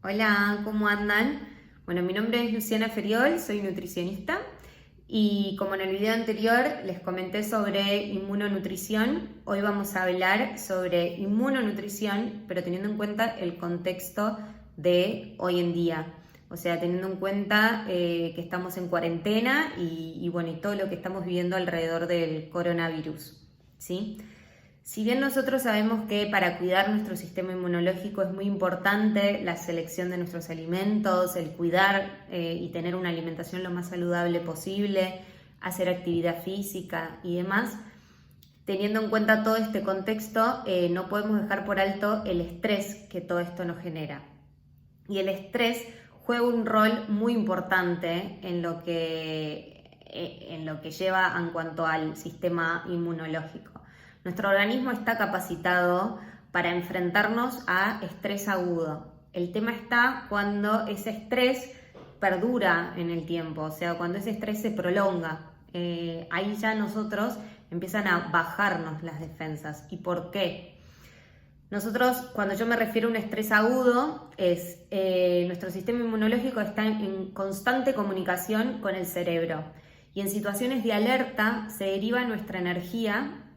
Hola, ¿cómo andan? Bueno, mi nombre es Luciana Feriol, soy nutricionista y como en el video anterior les comenté sobre inmunonutrición, hoy vamos a hablar sobre inmunonutrición, pero teniendo en cuenta el contexto de hoy en día. O sea, teniendo en cuenta que estamos en cuarentena y bueno, y todo lo que estamos viviendo alrededor del coronavirus, ¿sí? Si bien nosotros sabemos que para cuidar nuestro sistema inmunológico es muy importante la selección de nuestros alimentos, el cuidar y tener una alimentación lo más saludable posible, hacer actividad física y demás, teniendo en cuenta todo este contexto, no podemos dejar por alto el estrés que todo esto nos genera. Y el estrés juega un rol muy importante en lo que lleva en cuanto al sistema inmunológico. Nuestro organismo está capacitado para enfrentarnos a estrés agudo. El tema está cuando ese estrés perdura en el tiempo, o sea, cuando ese estrés se prolonga. Ahí ya nosotros empiezan a bajarnos las defensas. ¿Y por qué? Nosotros, cuando yo me refiero a un estrés agudo, es nuestro sistema inmunológico está en constante comunicación con el cerebro y en situaciones de alerta se deriva nuestra energía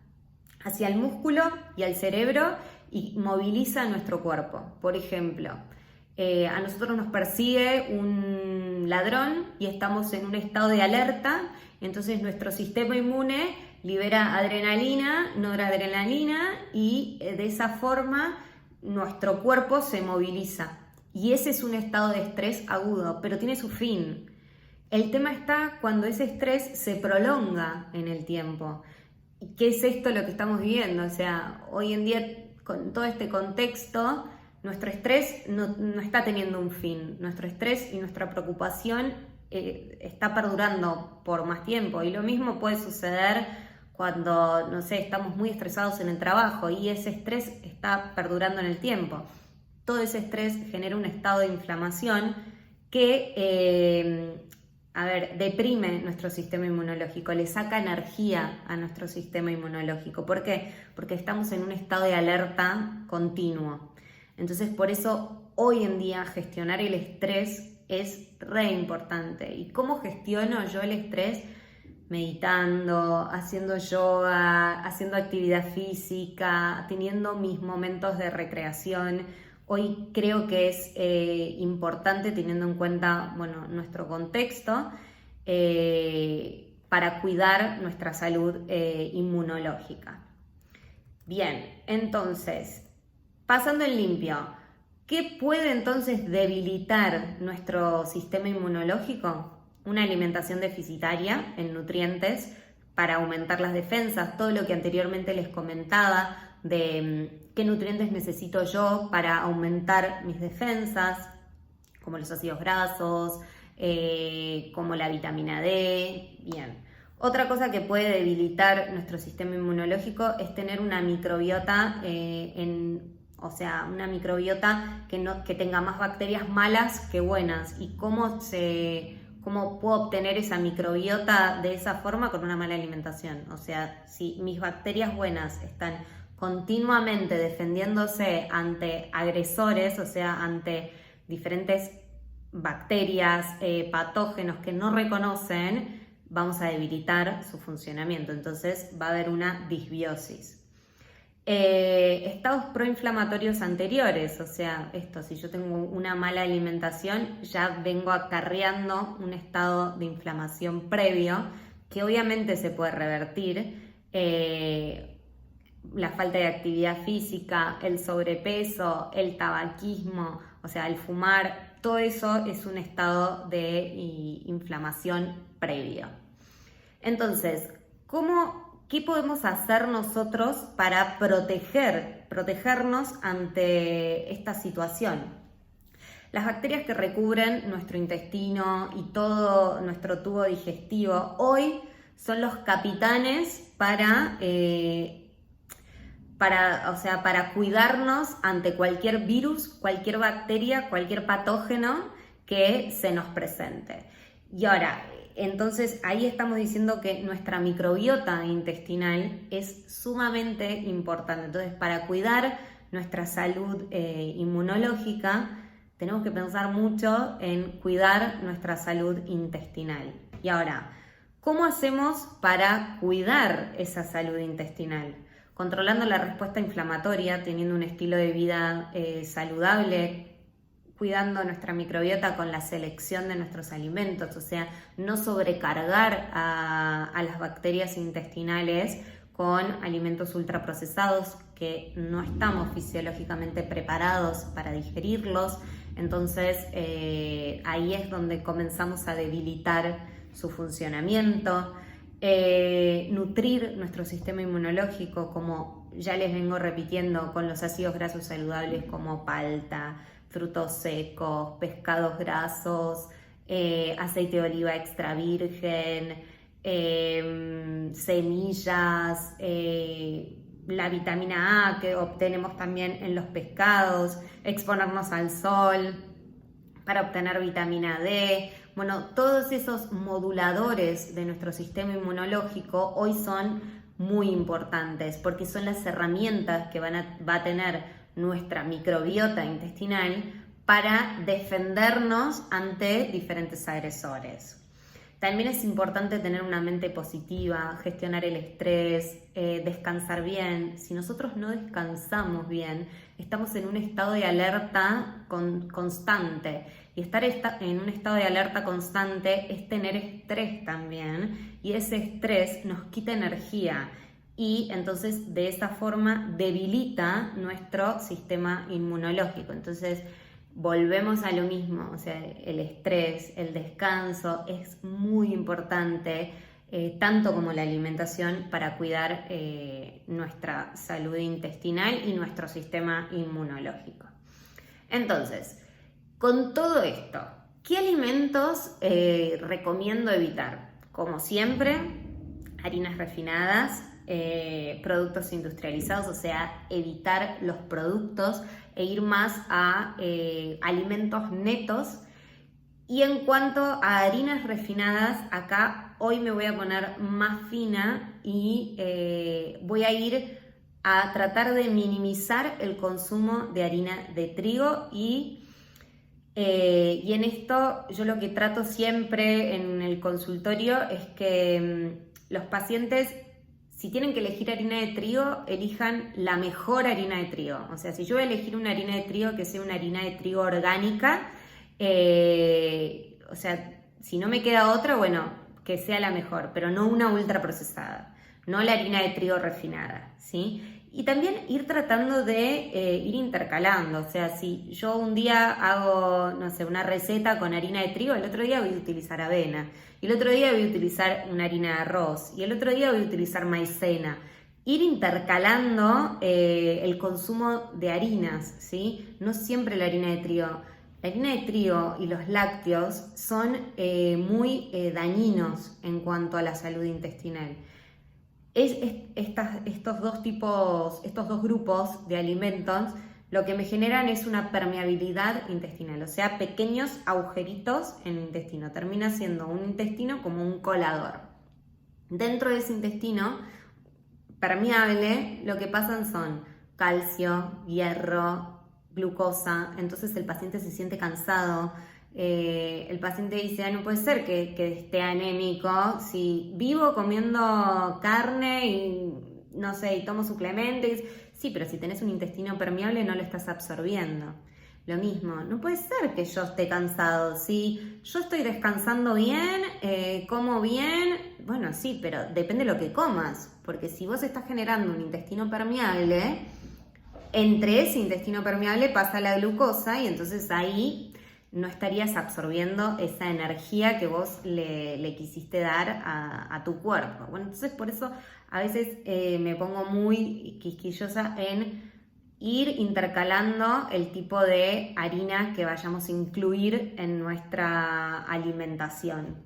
hacia el músculo y al cerebro y moviliza nuestro cuerpo. Por ejemplo, a nosotros nos persigue un ladrón y estamos en un estado de alerta, entonces nuestro sistema inmune libera adrenalina, noradrenalina y de esa forma nuestro cuerpo se moviliza. Y ese es un estado de estrés agudo, pero tiene su fin. El tema está cuando ese estrés se prolonga en el tiempo. ¿Qué es esto lo que estamos viviendo? O sea, hoy en día con todo este contexto, nuestro estrés no está teniendo un fin. Nuestro estrés y nuestra preocupación está perdurando por más tiempo. Y lo mismo puede suceder cuando, no sé, estamos muy estresados en el trabajo y ese estrés está perdurando en el tiempo. Todo ese estrés genera un estado de inflamación que deprime nuestro sistema inmunológico, le saca energía a nuestro sistema inmunológico. ¿Por qué? Porque estamos en un estado de alerta continuo. Entonces, por eso hoy en día gestionar el estrés es re importante. ¿Y cómo gestiono yo el estrés? Meditando, haciendo yoga, haciendo actividad física, teniendo mis momentos de recreación. Hoy creo que es importante, teniendo en cuenta nuestro contexto, para cuidar nuestra salud inmunológica. Bien, entonces, pasando en limpio, ¿qué puede entonces debilitar nuestro sistema inmunológico? Una alimentación deficitaria en nutrientes para aumentar las defensas, todo lo que anteriormente les comentaba de qué nutrientes necesito yo para aumentar mis defensas, como los ácidos grasos, como la vitamina D. Bien. Otra cosa que puede debilitar nuestro sistema inmunológico es tener una microbiota una microbiota que tenga más bacterias malas que buenas. ¿Y cómo puedo obtener esa microbiota de esa forma? Con una mala alimentación. O sea, si mis bacterias buenas están continuamente defendiéndose ante agresores, o sea, ante diferentes bacterias, patógenos que no reconocen, vamos a debilitar su funcionamiento. Entonces va a haber una disbiosis. Estados proinflamatorios anteriores, o sea, si yo tengo una mala alimentación, ya vengo acarreando un estado de inflamación previo que obviamente se puede revertir. La falta de actividad física, el sobrepeso, el tabaquismo, o sea, el fumar, todo eso es un estado de inflamación previo. Entonces, ¿qué podemos hacer nosotros para protegernos ante esta situación? Las bacterias que recubren nuestro intestino y todo nuestro tubo digestivo hoy son los capitanes para cuidarnos ante cualquier virus, cualquier bacteria, cualquier patógeno que se nos presente. Y ahora, entonces ahí estamos diciendo que nuestra microbiota intestinal es sumamente importante. Entonces, para cuidar nuestra salud inmunológica, tenemos que pensar mucho en cuidar nuestra salud intestinal. Y ahora, ¿cómo hacemos para cuidar esa salud intestinal? Controlando la respuesta inflamatoria, teniendo un estilo de vida saludable, cuidando nuestra microbiota con la selección de nuestros alimentos, o sea, no sobrecargar a las bacterias intestinales con alimentos ultraprocesados que no estamos fisiológicamente preparados para digerirlos. Entonces ahí es donde comenzamos a debilitar su funcionamiento. Nutrir nuestro sistema inmunológico, como ya les vengo repitiendo, con los ácidos grasos saludables como palta, frutos secos, pescados grasos, aceite de oliva extra virgen, semillas, la vitamina A que obtenemos también en los pescados, exponernos al sol para obtener vitamina D. Bueno, todos esos moduladores de nuestro sistema inmunológico hoy son muy importantes porque son las herramientas que va a tener nuestra microbiota intestinal para defendernos ante diferentes agresores. También es importante tener una mente positiva, gestionar el estrés, descansar bien. Si nosotros no descansamos bien, estamos en un estado de alerta constante. Y estar en un estado de alerta constante es tener estrés también. Y ese estrés nos quita energía. Y entonces de esa forma debilita nuestro sistema inmunológico. Entonces volvemos a lo mismo, o sea, el estrés, el descanso es muy importante, tanto como la alimentación, para cuidar nuestra salud intestinal y nuestro sistema inmunológico. Entonces, con todo esto, ¿qué alimentos recomiendo evitar? Como siempre, harinas refinadas, productos industrializados, o sea, evitar los productos e ir más a alimentos netos. Y en cuanto a harinas refinadas, acá hoy me voy a poner más fina y voy a ir a tratar de minimizar el consumo de harina de trigo y en esto yo lo que trato siempre en el consultorio es que los pacientes, si tienen que elegir harina de trigo, elijan la mejor harina de trigo. O sea, si yo voy a elegir una harina de trigo, que sea una harina de trigo orgánica, o sea, si no me queda otra, bueno, que sea la mejor, pero no una ultraprocesada, no la harina de trigo refinada, ¿sí? Y también ir tratando de ir intercalando, o sea, si yo un día hago, no sé, una receta con harina de trigo, el otro día voy a utilizar avena, y el otro día voy a utilizar una harina de arroz, y el otro día voy a utilizar maicena. Ir intercalando el consumo de harinas, ¿sí? No siempre la harina de trigo. La harina de trigo y los lácteos son muy dañinos en cuanto a la salud intestinal. Estos dos grupos de alimentos lo que me generan es una permeabilidad intestinal, o sea, pequeños agujeritos en el intestino. Termina siendo un intestino como un colador. Dentro de ese intestino permeable lo que pasan son calcio, hierro, glucosa. Entonces el paciente se siente cansado. El paciente dice, no puede ser que esté anémico si vivo comiendo carne y no sé, y tomo suplementos. Sí, pero si tenés un intestino permeable no lo estás absorbiendo. Lo mismo, no puede ser que yo esté cansado. Si yo estoy descansando bien, como bien, bueno, sí, pero depende de lo que comas. Porque si vos estás generando un intestino permeable, entre ese intestino permeable pasa la glucosa y entonces ahí no estarías absorbiendo esa energía que vos le quisiste dar a tu cuerpo. Bueno, entonces por eso a veces me pongo muy quisquillosa en ir intercalando el tipo de harina que vayamos a incluir en nuestra alimentación.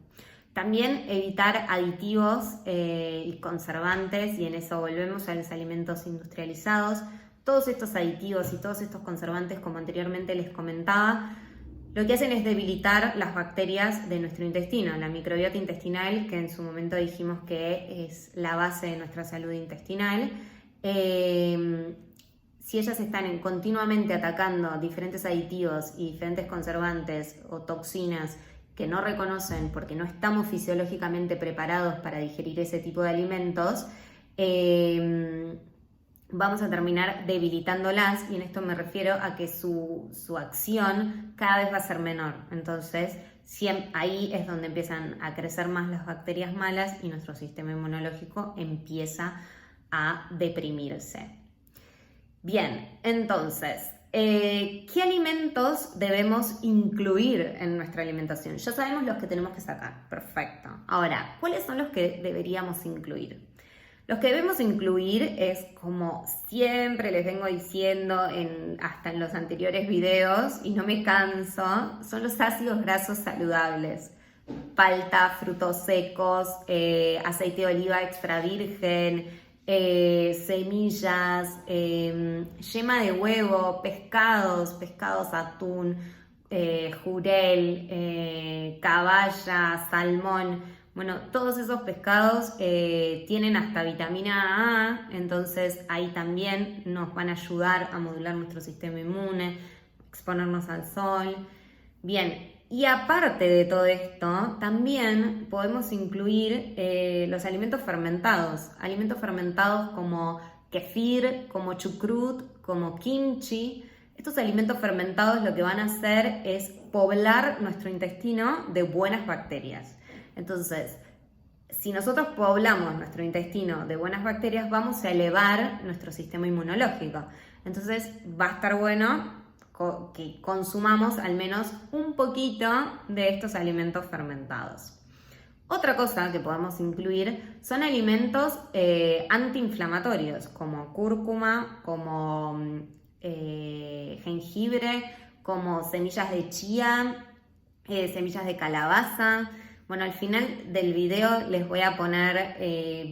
También evitar aditivos y conservantes, y en eso volvemos a los alimentos industrializados. Todos estos aditivos y todos estos conservantes, como anteriormente les comentaba, lo que hacen es debilitar las bacterias de nuestro intestino, la microbiota intestinal, que en su momento dijimos que es la base de nuestra salud intestinal. si ellas están continuamente atacando diferentes aditivos y diferentes conservantes o toxinas que no reconocen porque no estamos fisiológicamente preparados para digerir ese tipo de alimentos, vamos a terminar debilitándolas, y en esto me refiero a que su acción cada vez va a ser menor. Entonces, ahí es donde empiezan a crecer más las bacterias malas y nuestro sistema inmunológico empieza a deprimirse. Bien, entonces, ¿qué alimentos debemos incluir en nuestra alimentación? Ya sabemos los que tenemos que sacar, perfecto. Ahora, ¿cuáles son los que deberíamos incluir? Los que debemos incluir es, como siempre les vengo diciendo hasta en los anteriores videos, y no me canso, son los ácidos grasos saludables. Palta, frutos secos, aceite de oliva extra virgen, semillas, yema de huevo, pescados, atún, jurel, caballa, salmón. Bueno, todos esos pescados tienen hasta vitamina A, entonces ahí también nos van a ayudar a modular nuestro sistema inmune, exponernos al sol. Bien, y aparte de todo esto, también podemos incluir los alimentos fermentados como kefir, como chucrut, como kimchi. Estos alimentos fermentados lo que van a hacer es poblar nuestro intestino de buenas bacterias. Entonces, si nosotros poblamos nuestro intestino de buenas bacterias, vamos a elevar nuestro sistema inmunológico. Entonces, va a estar bueno que consumamos al menos un poquito de estos alimentos fermentados. Otra cosa que podemos incluir son alimentos antiinflamatorios, como cúrcuma, como jengibre, como semillas de chía, semillas de calabaza. Bueno, al final del video les voy a poner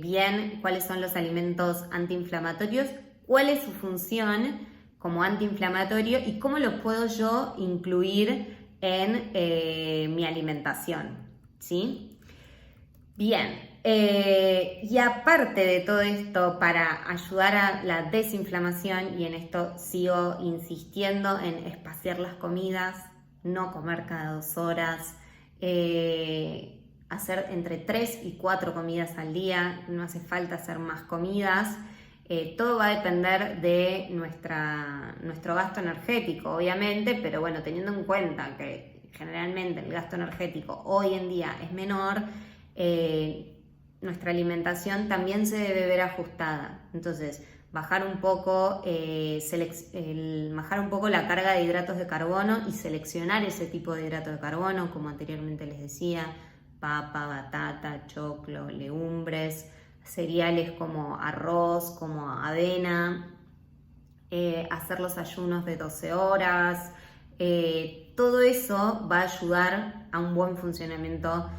bien cuáles son los alimentos antiinflamatorios, cuál es su función como antiinflamatorio y cómo lo puedo yo incluir en mi alimentación, ¿sí? Bien, y aparte de todo esto, para ayudar a la desinflamación, y en esto sigo insistiendo en espaciar las comidas, no comer cada 2 horas, hacer entre 3 y 4 comidas al día, no hace falta hacer más comidas. Todo va a depender de nuestro gasto energético, obviamente, pero bueno, teniendo en cuenta que generalmente el gasto energético hoy en día es menor, nuestra alimentación también se debe ver ajustada. Entonces, bajar un poco la carga de hidratos de carbono y seleccionar ese tipo de hidratos de carbono, como anteriormente les decía, papa, batata, choclo, legumbres, cereales como arroz, como avena, hacer los ayunos de 12 horas, todo eso va a ayudar a un buen funcionamiento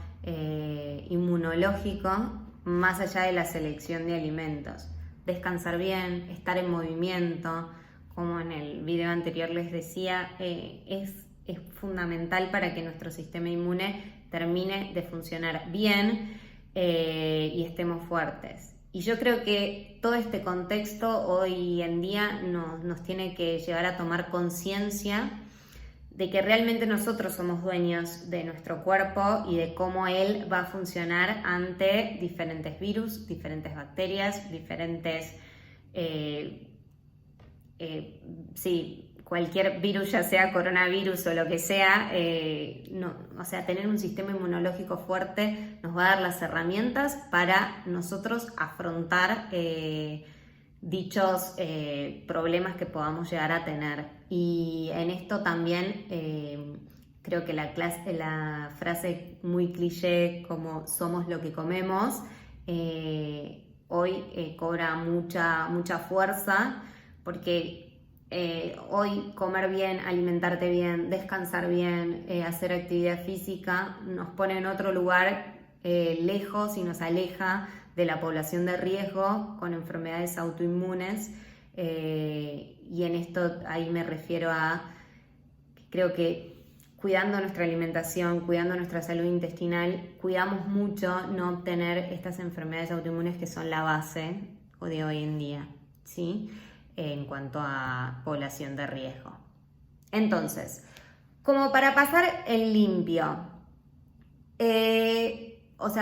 inmunológico, más allá de la selección de alimentos. Descansar bien, estar en movimiento, como en el video anterior les decía, es fundamental para que nuestro sistema inmune termine de funcionar bien y estemos fuertes. Y yo creo que todo este contexto hoy en día nos tiene que llevar a tomar conciencia de que realmente nosotros somos dueños de nuestro cuerpo y de cómo él va a funcionar ante diferentes virus, diferentes bacterias, diferentes... cualquier virus, ya sea coronavirus o lo que sea, tener un sistema inmunológico fuerte nos va a dar las herramientas para nosotros afrontar dichos problemas que podamos llegar a tener. Y en esto también creo que la frase muy cliché como somos lo que comemos hoy cobra mucha fuerza, porque hoy comer bien, alimentarte bien, descansar bien, hacer actividad física nos pone en otro lugar lejos y nos aleja de la población de riesgo con enfermedades autoinmunes, y en esto ahí me refiero a, creo que cuidando nuestra alimentación, cuidando nuestra salud intestinal, cuidamos mucho no obtener estas enfermedades autoinmunes que son la base de hoy en día, ¿sí? en cuanto a población de riesgo. Entonces, como para pasar en limpio,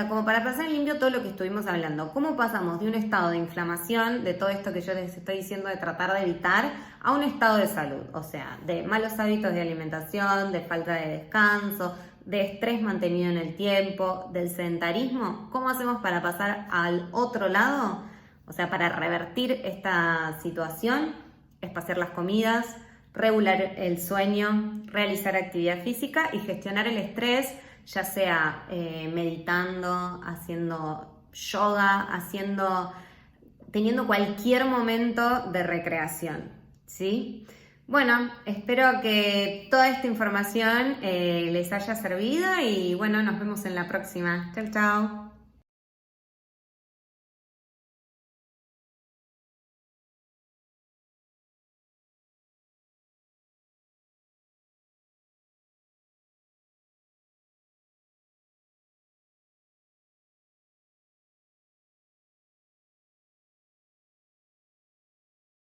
como para pasar en limpio todo lo que estuvimos hablando, ¿cómo pasamos de un estado de inflamación, de todo esto que yo les estoy diciendo de tratar de evitar, a un estado de salud? O sea, de malos hábitos de alimentación, de falta de descanso, de estrés mantenido en el tiempo, del sedentarismo. ¿Cómo hacemos para pasar al otro lado? O sea, para revertir esta situación, espaciar las comidas, regular el sueño, realizar actividad física y gestionar el estrés, ya sea meditando, haciendo yoga, teniendo cualquier momento de recreación, ¿sí? Bueno, espero que toda esta información les haya servido y bueno, nos vemos en la próxima. Chau, chau.